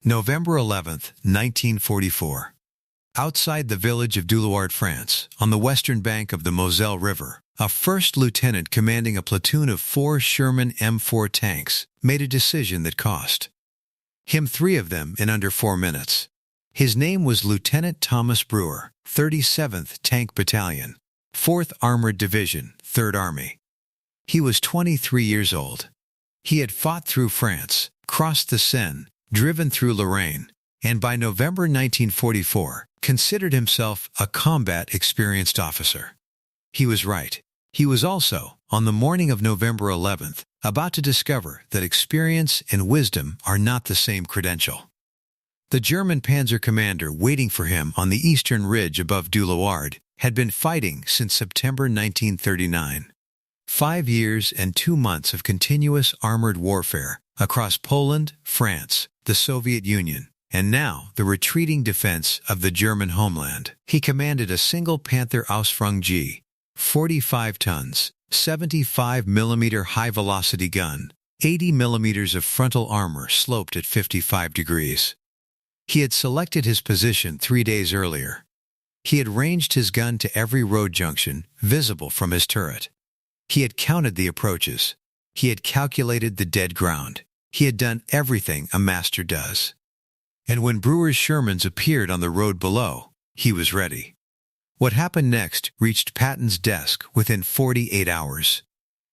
November 11th, 1944. Outside the village of Dieulouard, France, on the western bank of the Moselle River, a first lieutenant commanding a platoon of 4 Sherman M4 tanks made a decision that cost him 3 of them in under 4 minutes. His name was Lieutenant Thomas Brewer, 37th Tank Battalion, 4th Armored Division, 3rd Army. He was 23 years old. He had fought through France, crossed the Seine, driven through Lorraine, and by November 1944, considered himself a combat-experienced officer. He was right. He was also, on the morning of November 11th, about to discover that experience and wisdom are not the same credential. The German Panzer commander waiting for him on the eastern ridge above Dieulouard had been fighting since September 1939. 5 years and 2 months of continuous armored warfare across Poland, France, the Soviet Union, and now the retreating defense of the German homeland. He commanded a single Panther Ausführung G, 45 tons, 75 mm high-velocity gun, 80 mm of frontal armor sloped at 55 degrees. He had selected his position 3 days earlier. He had ranged his gun to every road junction visible from his turret. He had counted the approaches. He had calculated the dead ground. He had done everything a master does. And when Brewer's Shermans appeared on the road below, he was ready. What happened next reached Patton's desk within 48 hours.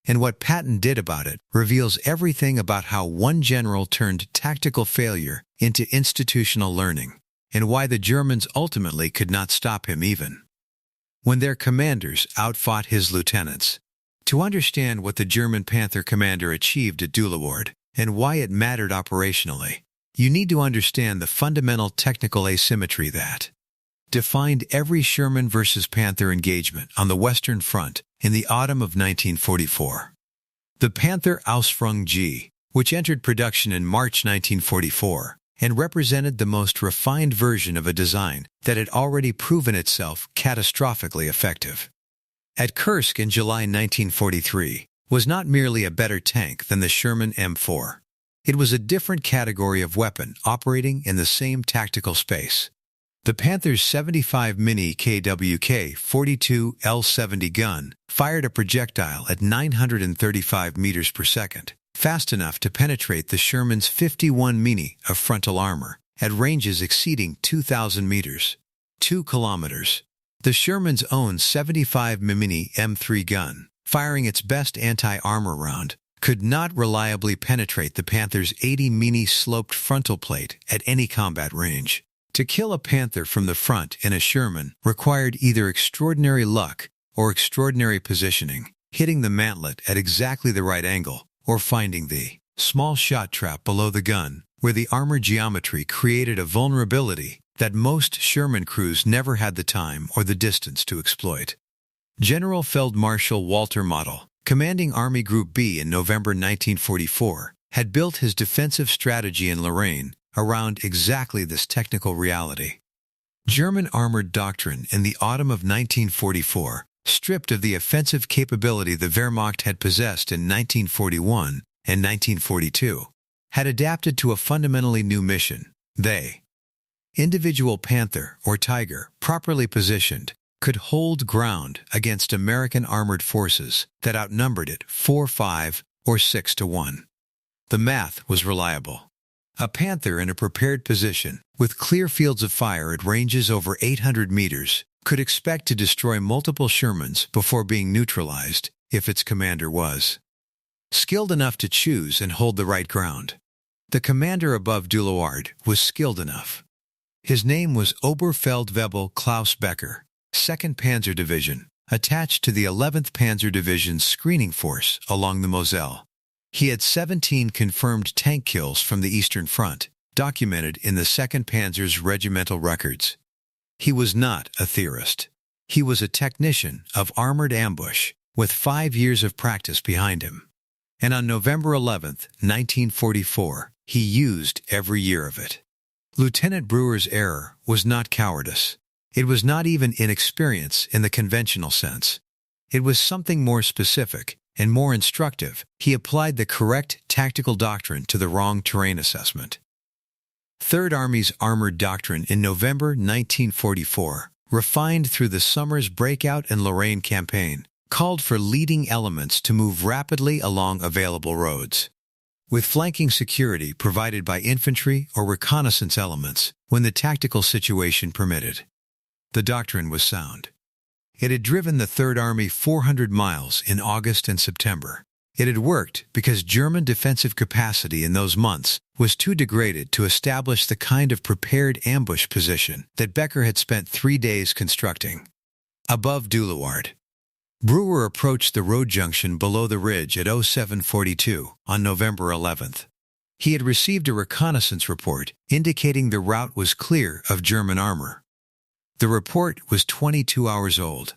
And what Patton did about it reveals everything about how one general turned tactical failure into institutional learning, and why the Germans ultimately could not stop him even when their commanders outfought his lieutenants. To understand what the German Panther commander achieved at Dieulouard, and why it mattered operationally, you need to understand the fundamental technical asymmetry that defined every Sherman versus Panther engagement on the Western Front in the autumn of 1944. The Panther Ausführung G, which entered production in March 1944, and represented the most refined version of a design that had already proven itself catastrophically effective. At Kursk in July 1943, was not merely a better tank than the Sherman M4. It was a different category of weapon operating in the same tactical space. The Panther's 75 Mini KWK 42 L70 gun fired a projectile at 935 meters per second, fast enough to penetrate the Sherman's 51 Mini of frontal armor at ranges exceeding 2,000 meters, 2 kilometers. The Sherman's own 75 Mini M3 gun, firing its best anti-armor round, could not reliably penetrate the Panther's 80 Mini sloped frontal plate at any combat range. To kill a Panther from the front in a Sherman required either extraordinary luck or extraordinary positioning, hitting the mantlet at exactly the right angle, or finding the small shot trap below the gun, where the armor geometry created a vulnerability that most Sherman crews never had the time or the distance to exploit. General Feldmarschall Walter Model, commanding Army Group B in November 1944, had built his defensive strategy in Lorraine around exactly this technical reality. German armored doctrine in the autumn of 1944, stripped of the offensive capability the Wehrmacht had possessed in 1941 and 1942, had adapted to a fundamentally new mission. Individual Panther or Tiger, properly positioned, could hold ground against American armored forces that outnumbered it 4-5 or 6-1. The math was reliable. A Panther in a prepared position, with clear fields of fire at ranges over 800 meters, could expect to destroy multiple Shermans before being neutralized if its commander was skilled enough to choose and hold the right ground. The commander above Dieulouard was skilled enough. His name was Oberfeldwebel Klaus Becker, 2nd Panzer Division, attached to the 11th Panzer Division's screening force along the Moselle. He had 17 confirmed tank kills from the Eastern Front, documented in the 2nd Panzer's regimental records. He was not a theorist. He was a technician of armored ambush, with 5 years of practice behind him. And on November 11, 1944, he used every year of it. Lieutenant Brewer's error was not cowardice. It was not even inexperience in the conventional sense. It was something more specific and more instructive. He applied the correct tactical doctrine to the wrong terrain assessment. Third Army's armored doctrine in November 1944, refined through the summer's breakout and Lorraine campaign, called for leading elements to move rapidly along available roads, with flanking security provided by infantry or reconnaissance elements when the tactical situation permitted. The doctrine was sound. It had driven the Third Army 400 miles in August and September. It had worked because German defensive capacity in those months was too degraded to establish the kind of prepared ambush position that Becker had spent 3 days constructing. Above Dieulouard, Brewer approached the road junction below the ridge at 0742 on November 11th. He had received a reconnaissance report indicating the route was clear of German armor. The report was 22 hours old.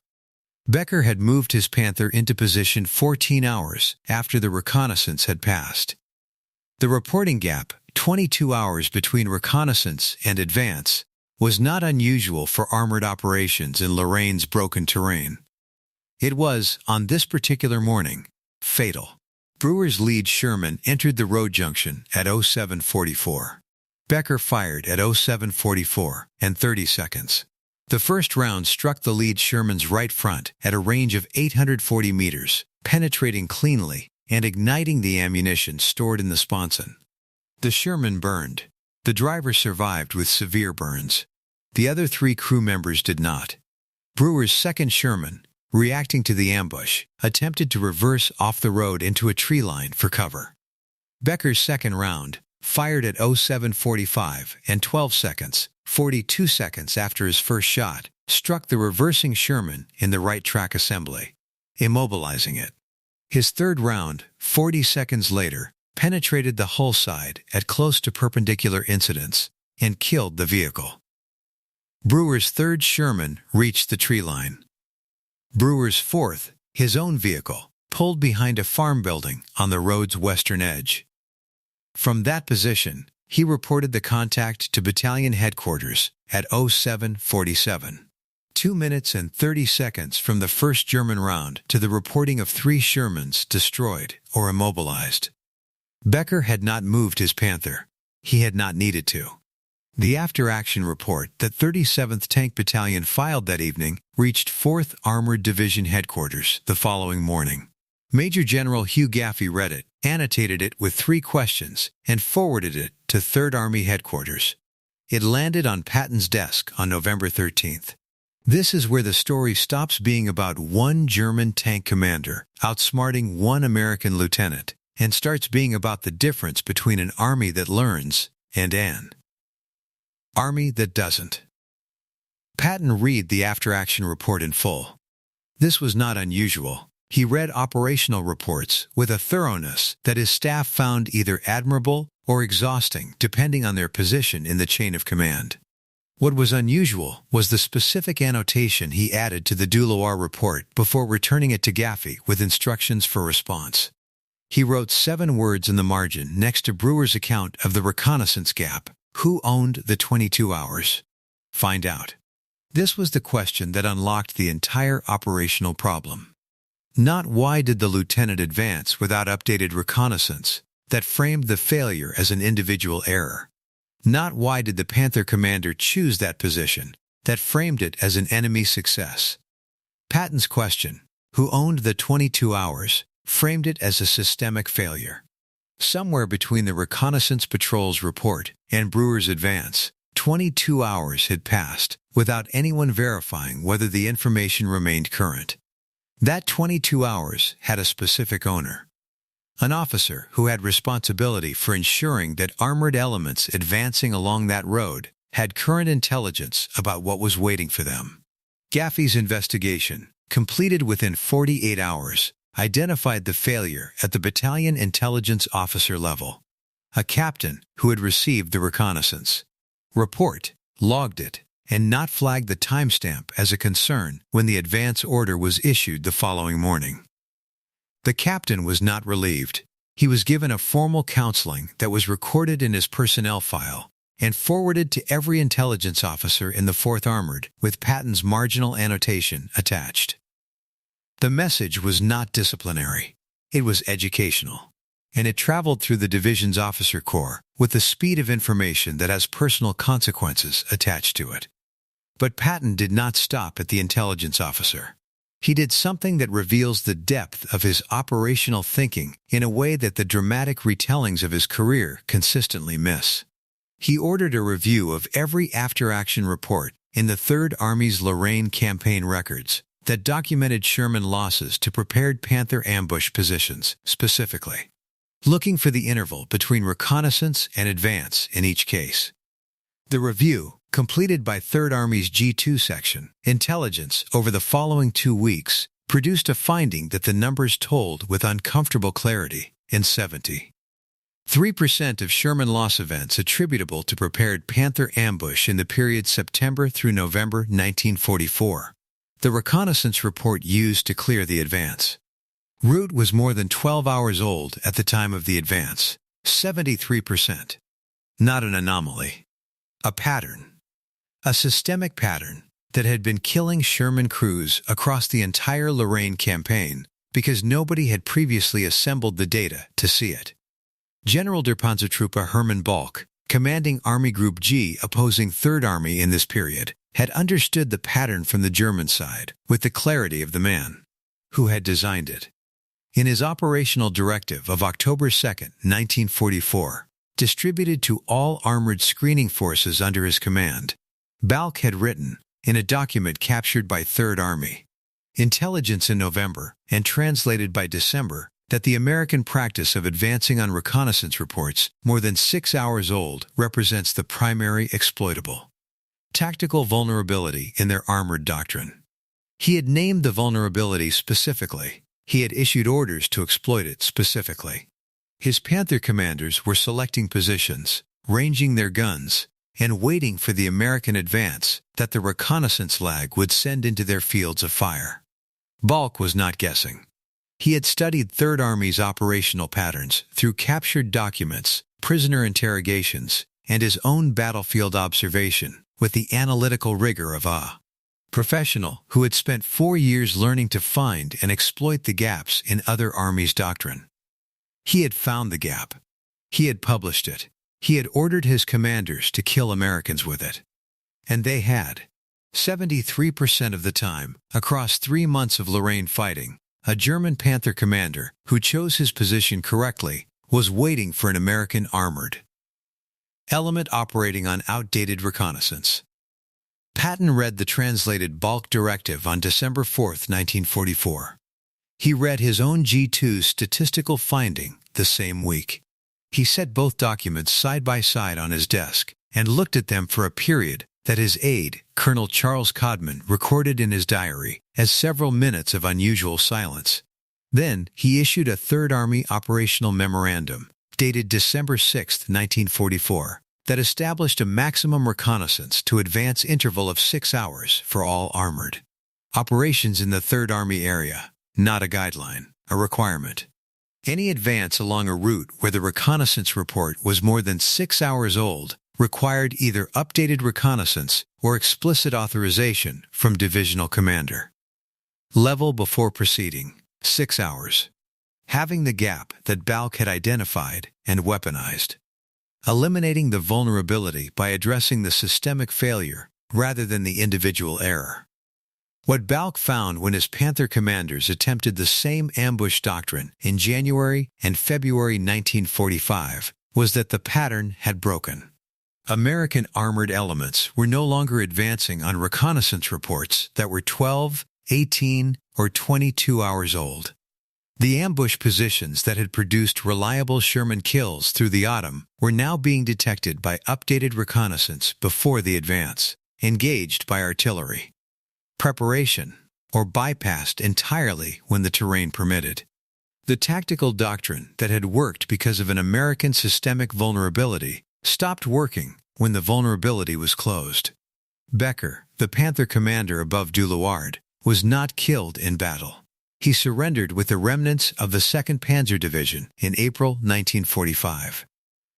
Becker had moved his Panther into position 14 hours after the reconnaissance had passed. The reporting gap, 22 hours between reconnaissance and advance, was not unusual for armored operations in Lorraine's broken terrain. It was, on this particular morning, fatal. Brewer's lead Sherman entered the road junction at 0744. Becker fired at 0744 and 30 seconds. The first round struck the lead Sherman's right front at a range of 840 meters, penetrating cleanly and igniting the ammunition stored in the sponson. The Sherman burned. The driver survived with severe burns. The other 3 crew members did not. Brewer's second Sherman, reacting to the ambush, attempted to reverse off the road into a tree line for cover. Becker's second round, fired at 0745 and 12 seconds, 42 seconds after his first shot, struck the reversing Sherman in the right track assembly, immobilizing it. His third round, 40 seconds later, penetrated the hull side at close to perpendicular incidence and killed the vehicle. Brewer's third Sherman reached the tree line. Brewer's fourth, his own vehicle, pulled behind a farm building on the road's western edge. From that position, he reported the contact to battalion headquarters at 0747. 2 minutes and 30 seconds from the first German round to the reporting of 3 Shermans destroyed or immobilized. Becker had not moved his Panther. He had not needed to. The after-action report that 37th Tank Battalion filed that evening reached 4th Armored Division headquarters the following morning. Major General Hugh Gaffey read it, annotated it with 3 questions, and forwarded it to 3rd Army headquarters. It landed on Patton's desk on November 13th. This is where the story stops being about one German tank commander outsmarting one American lieutenant and starts being about the difference between an army that learns and an army that doesn't. Patton read the after-action report in full. This was not unusual. He read operational reports with a thoroughness that his staff found either admirable or exhausting depending on their position in the chain of command. What was unusual was the specific annotation he added to the Dieulouard report before returning it to Gaffey with instructions for response. He wrote 7 words in the margin next to Brewer's account of the reconnaissance gap. Who owned the 22 hours? Find out. This was the question that unlocked the entire operational problem. Not why did the lieutenant advance without updated reconnaissance, that framed the failure as an individual error. Not why did the Panther commander choose that position, that framed it as an enemy success. Patton's question, who owned the 22 hours, framed it as a systemic failure. Somewhere between the reconnaissance patrol's report and Brewer's advance, 22 hours had passed without anyone verifying whether the information remained current. That 22 hours had a specific owner. An officer who had responsibility for ensuring that armored elements advancing along that road had current intelligence about what was waiting for them. Gaffey's investigation, completed within 48 hours, identified the failure at the battalion intelligence officer level. A captain who had received the reconnaissance report, logged it, and not flagged the timestamp as a concern when the advance order was issued the following morning. The captain was not relieved. He was given a formal counseling that was recorded in his personnel file and forwarded to every intelligence officer in the 4th Armored with Patton's marginal annotation attached. The message was not disciplinary. It was educational. and it traveled through the division's officer corps with the speed of information that has personal consequences attached to it. But Patton did not stop at the intelligence officer. He did something that reveals the depth of his operational thinking in a way that the dramatic retellings of his career consistently miss. He ordered a review of every after-action report in the Third Army's Lorraine campaign records that documented Sherman losses to prepared Panther ambush positions specifically, looking for the interval between reconnaissance and advance in each case. The review, completed by Third Army's G2 section, Intelligence, over the following 2 weeks, produced a finding that the numbers told with uncomfortable clarity in 73% of Sherman loss events attributable to prepared Panther ambush in the period September through November 1944. The reconnaissance report used to clear the advance route was more than 12 hours old at the time of the advance, 73%. Not an anomaly. A pattern. A systemic pattern that had been killing Sherman crews across the entire Lorraine campaign because nobody had previously assembled the data to see it. General der Panzertruppe Hermann Balck, commanding Army Group G opposing Third Army in this period, had understood the pattern from the German side with the clarity of the man who had designed it. In his operational directive of October 2, 1944, distributed to all armored screening forces under his command, Balck had written, in a document captured by Third Army Intelligence in November and translated by December, that the American practice of advancing on reconnaissance reports more than 6 hours old represents the primary exploitable tactical vulnerability in their armored doctrine. He had named the vulnerability specifically. He had issued orders to exploit it specifically. His Panther commanders were selecting positions, ranging their guns, and waiting for the American advance that the reconnaissance lag would send into their fields of fire. Balck was not guessing. He had studied Third Army's operational patterns through captured documents, prisoner interrogations, and his own battlefield observation with the analytical rigor of a professional who had spent 4 years learning to find and exploit the gaps in other armies' doctrine. He had found the gap. He had published it. He had ordered his commanders to kill Americans with it. And they had. 73% of the time, across 3 months of Lorraine fighting, a German Panther commander who chose his position correctly was waiting for an American armored element operating on outdated reconnaissance. Patton read the translated Balck directive on December 4, 1944. He read his own G2's statistical finding the same week. He set both documents side by side on his desk and looked at them for a period that his aide, Colonel Charles Codman, recorded in his diary as several minutes of unusual silence. Then he issued a Third Army operational memorandum, dated December 6, 1944, that established a maximum reconnaissance to advance interval of 6 hours for all armored operations in the Third Army area, not a guideline, a requirement. Any advance along a route where the reconnaissance report was more than 6 hours old required either updated reconnaissance or explicit authorization from divisional commander. Level before proceeding, 6 hours. Having the gap that Balck had identified and weaponized. Eliminating the vulnerability by addressing the systemic failure rather than the individual error. What Balck found when his Panther commanders attempted the same ambush doctrine in January and February 1945 was that the pattern had broken. American armored elements were no longer advancing on reconnaissance reports that were 12, 18, or 22 hours old. The ambush positions that had produced reliable Sherman kills through the autumn were now being detected by updated reconnaissance before the advance, engaged by artillery. Preparation, or bypassed entirely when the terrain permitted. The tactical doctrine that had worked because of an American systemic vulnerability stopped working when the vulnerability was closed. Becker, the Panther commander above Dieulouard, was not killed in battle. He surrendered with the remnants of the 2nd Panzer Division in April 1945.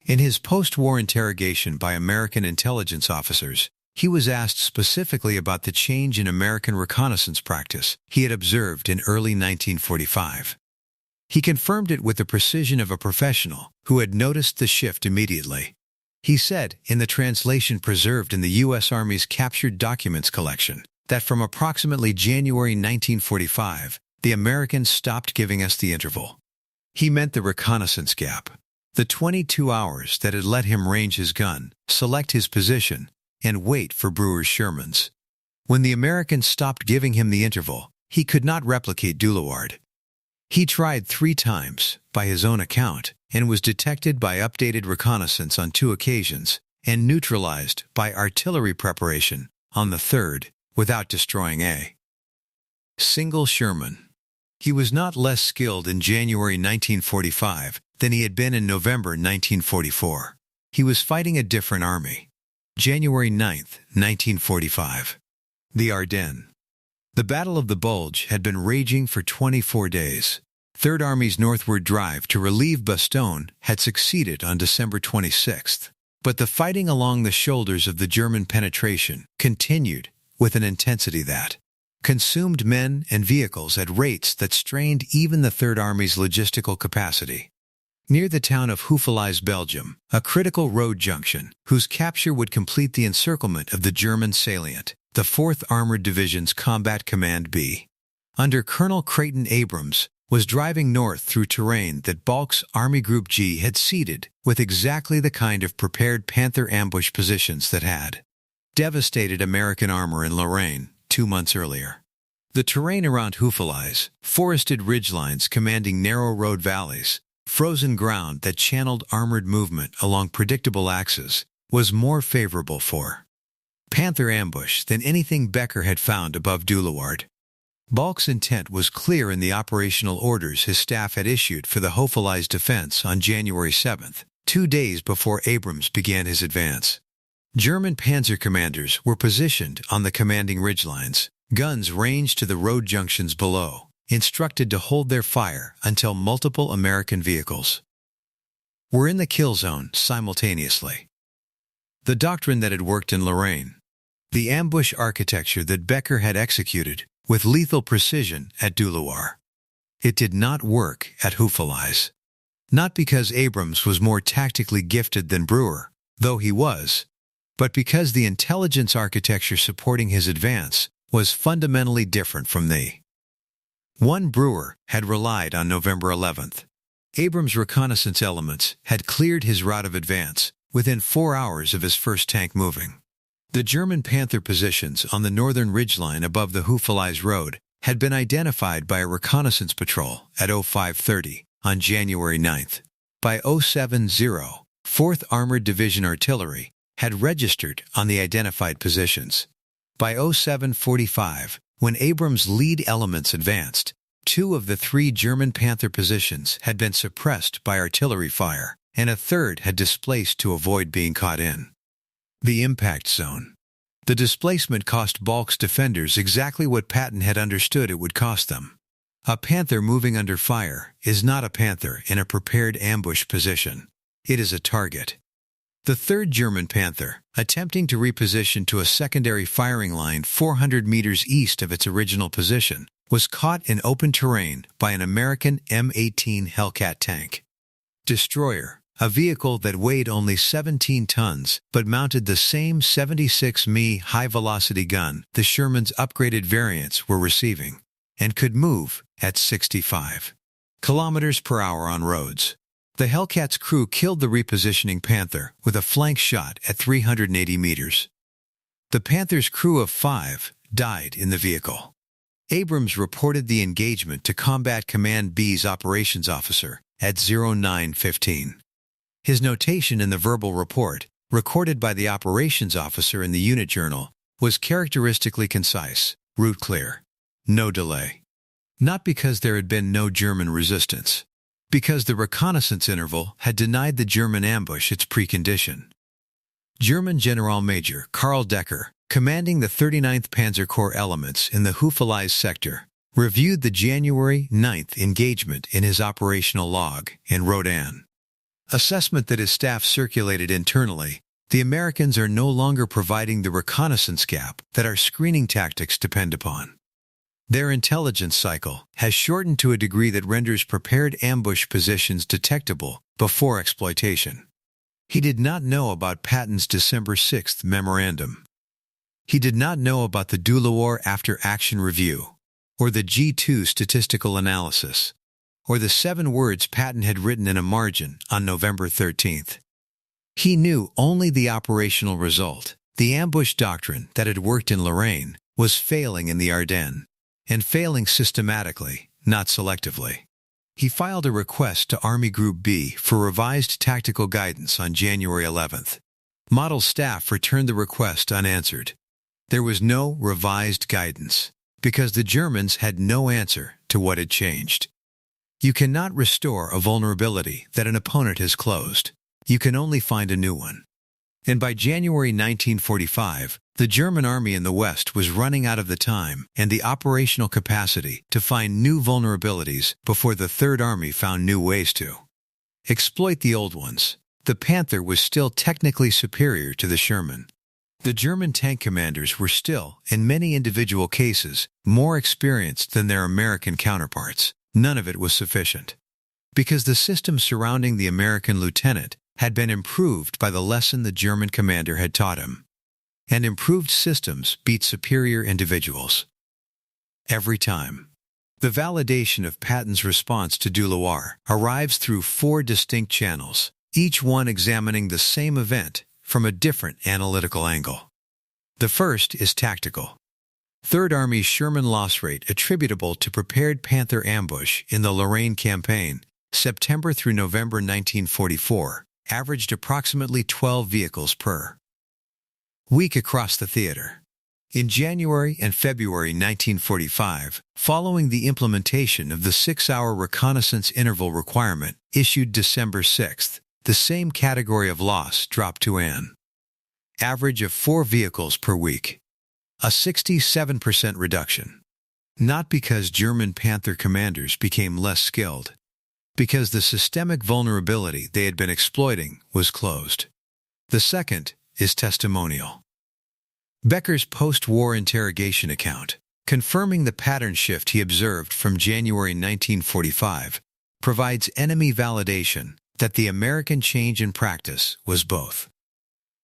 In his post-war interrogation by American intelligence officers, he was asked specifically about the change in American reconnaissance practice he had observed in early 1945. He confirmed it with the precision of a professional who had noticed the shift immediately. He said, in the translation preserved in the U.S. Army's captured documents collection, that from approximately January 1945, the Americans stopped giving us the interval. He meant the reconnaissance gap, the 22 hours that had let him range his gun, select his position, and wait for Brewer's Shermans. When the Americans stopped giving him the interval, he could not replicate Dieulouard. He tried 3 times, by his own account, and was detected by updated reconnaissance on 2 occasions, and neutralized by artillery preparation on the 3rd, without destroying a single Sherman. He was not less skilled in January 1945 than he had been in November 1944. He was fighting a different army. January 9, 1945. The Ardennes. The Battle of the Bulge had been raging for 24 days. Third Army's northward drive to relieve Bastogne had succeeded on December 26th, but the fighting along the shoulders of the German penetration continued with an intensity that consumed men and vehicles at rates that strained even the Third Army's logistical capacity. Near the town of Houffalize, Belgium, a critical road junction, whose capture would complete the encirclement of the German salient, the 4th Armored Division's Combat Command B, under Colonel Creighton Abrams, was driving north through terrain that Balk's Army Group G had seeded with exactly the kind of prepared Panther ambush positions that had devastated American armor in Lorraine 2 months earlier. The terrain around Houffalize, forested ridgelines commanding narrow road valleys, frozen ground that channeled armored movement along predictable axes, was more favorable for Panther ambush than anything Becker had found above Dieulouard. Balk's intent was clear in the operational orders his staff had issued for the Houffalize defense on January 7th, 2 days before Abrams began his advance. German Panzer commanders were positioned on the commanding ridgelines, guns ranged to the road junctions below, instructed to hold their fire until multiple American vehicles were in the kill zone simultaneously. The doctrine that had worked in Lorraine, the ambush architecture that Becker had executed with lethal precision at Dieulouard. It did not work at Houffalize. Not because Abrams was more tactically gifted than Brewer, though he was, but because the intelligence architecture supporting his advance was fundamentally different from the one Brewer had relied on November 11th. Abrams' reconnaissance elements had cleared his route of advance within 4 hours of his first tank moving. The German Panther positions on the northern ridgeline above the Houffalize Road had been identified by a reconnaissance patrol at 0530 on January 9th. By 070, 4th Armored Division Artillery had registered on the identified positions. By 0745, when Abrams' lead elements advanced, 2 of the 3 German Panther positions had been suppressed by artillery fire, and a third had displaced to avoid being caught in the impact zone. The displacement cost Balk's defenders exactly what Patton had understood it would cost them. A Panther moving under fire is not a Panther in a prepared ambush position. It is a target. The 3rd German Panther, attempting to reposition to a secondary firing line 400 meters east of its original position, was caught in open terrain by an American M18 Hellcat tank destroyer, a vehicle that weighed only 17 tons but mounted the same 76 Mi high-velocity gun the Sherman's upgraded variants were receiving, and could move at 65 kilometers per hour on roads. The Hellcat's crew killed the repositioning Panther with a flank shot at 380 meters. The Panther's crew of 5 died in the vehicle. Abrams reported the engagement to Combat Command B's operations officer at 0915. His notation in the verbal report, recorded by the operations officer in the unit journal, was characteristically concise, route clear, no delay. Not because there had been no German resistance, because the reconnaissance interval had denied the German ambush its precondition. German General Major Karl Decker, commanding the 39th Panzer Corps elements in the Houffalize sector, reviewed the January 9th engagement in his operational log and wrote an assessment that his staff circulated internally. The Americans are no longer providing the reconnaissance gap that our screening tactics depend upon. Their intelligence cycle has shortened to a degree that renders prepared ambush positions detectable before exploitation. He did not know about Patton's December 6th memorandum. He did not know about the Dieulouard after-action review, or the G2 statistical analysis, or the 7 words Patton had written in a margin on November 13th. He knew only the operational result. The ambush doctrine that had worked in Lorraine was failing in the Ardennes, and failing systematically, not selectively. He filed a request to Army Group B for revised tactical guidance on January 11th. Model staff returned the request unanswered. There was no revised guidance, because the Germans had no answer to what had changed. You cannot restore a vulnerability that an opponent has closed. You can only find a new one. And by January 1945, the German army in the West was running out of the time and the operational capacity to find new vulnerabilities before the Third Army found new ways to exploit the old ones. The Panther was still technically superior to the Sherman. The German tank commanders were still, in many individual cases, more experienced than their American counterparts. None of it was sufficient. Because the system surrounding the American lieutenant had been improved by the lesson the German commander had taught him. And improved systems beat superior individuals. Every time. The validation of Patton's response to Dieulouard arrives through 4 distinct channels, each one examining the same event from a different analytical angle. The first is tactical. Third Army's Sherman loss rate attributable to prepared Panther ambush in the Lorraine campaign, September through November 1944, averaged approximately 12 vehicles per week across the theater. In January and February 1945, following the implementation of the 6-hour reconnaissance interval requirement issued December 6th, the same category of loss dropped to an average of 4 vehicles per week, a 67% reduction. Not because German Panther commanders became less skilled, because the systemic vulnerability they had been exploiting was closed. The second is testimonial. Becker's post-war interrogation account, confirming the pattern shift he observed from January 1945, provides enemy validation that the American change in practice was both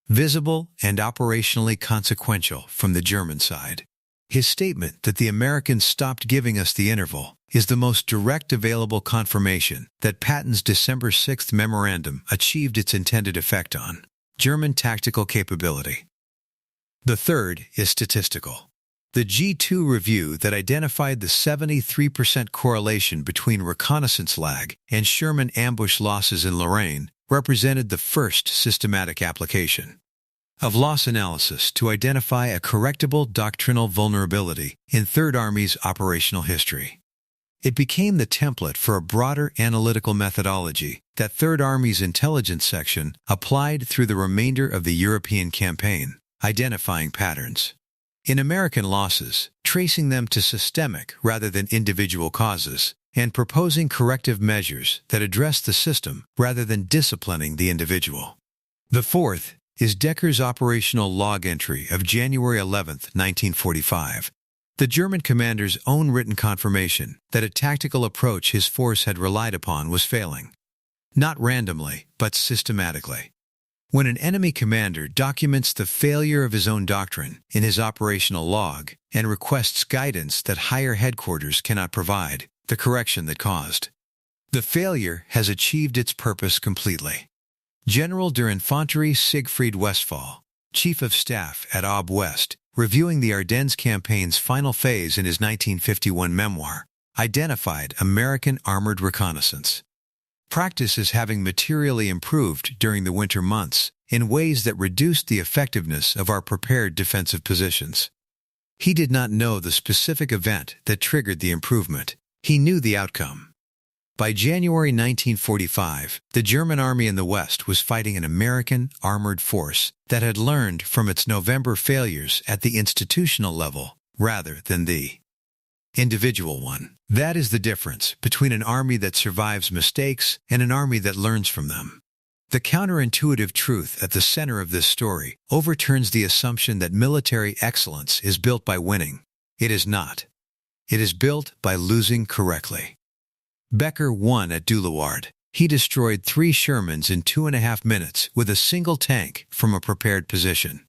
visible and operationally consequential from the German side. His statement that the Americans stopped giving us the interval is the most direct available confirmation that Patton's December 6th memorandum achieved its intended effect on German tactical capability. The third is statistical. The G2 review that identified the 73% correlation between reconnaissance lag and Sherman ambush losses in Lorraine represented the first systematic application of loss analysis to identify a correctable doctrinal vulnerability in Third Army's operational history. It became the template for a broader analytical methodology that Third Army's intelligence section applied through the remainder of the European campaign, identifying patterns in American losses, tracing them to systemic rather than individual causes, and proposing corrective measures that address the system rather than disciplining the individual. The fourth is Decker's operational log entry of January 11, 1945, the German commander's own written confirmation that a tactical approach his force had relied upon was failing. Not randomly, but systematically. When an enemy commander documents the failure of his own doctrine in his operational log and requests guidance that higher headquarters cannot provide, the correction that caused the failure has achieved its purpose completely. General der Infanterie Siegfried Westphal, Chief of Staff at Ob West, reviewing the Ardennes campaign's final phase in his 1951 memoir, identified American armored reconnaissance practice as having materially improved during the winter months in ways that reduced the effectiveness of our prepared defensive positions. He did not know the specific event that triggered the improvement. He knew the outcome. By January 1945, the German army in the West was fighting an American armored force that had learned from its November failures at the institutional level rather than the individual one. That is the difference between an army that survives mistakes and an army that learns from them. The counterintuitive truth at the center of this story overturns the assumption that military excellence is built by winning. It is not. It is built by losing correctly. Becker won at Dieulouard. He destroyed 3 Shermans in 2.5 minutes with a single tank from a prepared position.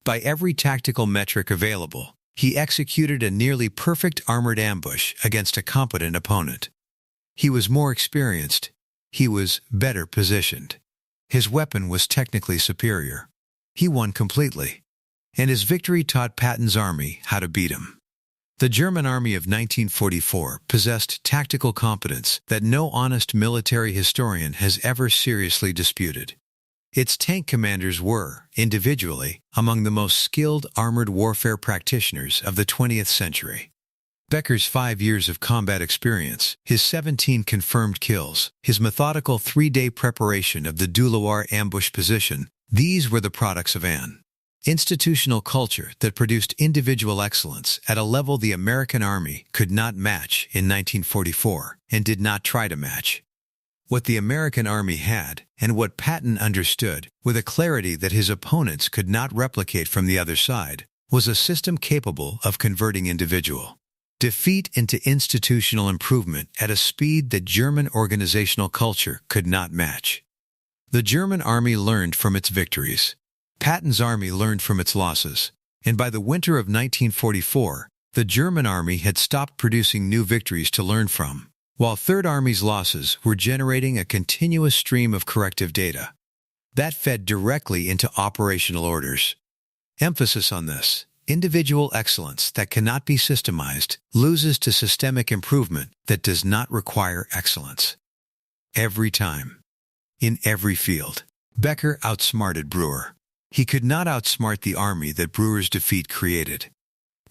By every tactical metric available, he executed a nearly perfect armored ambush against a competent opponent. He was more experienced. He was better positioned. His weapon was technically superior. He won completely. And his victory taught Patton's army how to beat him. The German army of 1944 possessed tactical competence that no honest military historian has ever seriously disputed. Its tank commanders were, individually, among the most skilled armored warfare practitioners of the 20th century. Becker's 5 years of combat experience, his 17 confirmed kills, his methodical 3-day preparation of the Dieulouard ambush position, these were the products of an institutional culture that produced individual excellence at a level the American Army could not match in 1944 and did not try to match. What the American Army had, and what Patton understood, with a clarity that his opponents could not replicate from the other side, was a system capable of converting individual defeat into institutional improvement at a speed that German organizational culture could not match. The German Army learned from its victories. Patton's army learned from its losses, and by the winter of 1944, the German army had stopped producing new victories to learn from, while Third Army's losses were generating a continuous stream of corrective data. That fed directly into operational orders. Emphasis on this, individual excellence that cannot be systemized, loses to systemic improvement that does not require excellence. Every time. In every field. Becker outsmarted Brewer. He could not outsmart the army that Brewer's defeat created.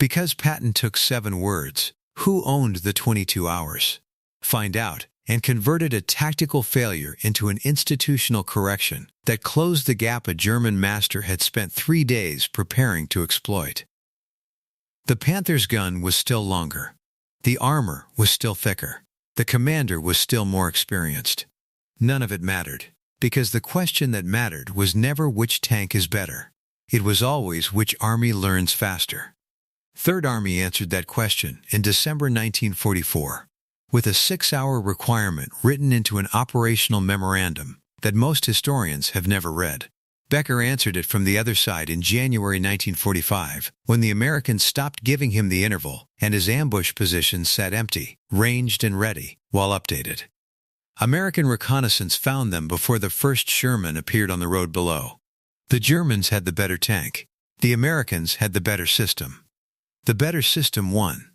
Because Patton took 7 words, who owned the 22 hours? Find out, and converted a tactical failure into an institutional correction that closed the gap a German master had spent 3 days preparing to exploit. The Panther's gun was still longer. The armor was still thicker. The commander was still more experienced. None of it mattered. Because the question that mattered was never which tank is better. It was always which army learns faster. Third Army answered that question in December 1944, with a 6-hour requirement written into an operational memorandum that most historians have never read. Becker answered it from the other side in January 1945, when the Americans stopped giving him the interval and his ambush positions sat empty, ranged and ready, while updated. American reconnaissance found them before the first Sherman appeared on the road below. The Germans had the better tank. The Americans had the better system. The better system won,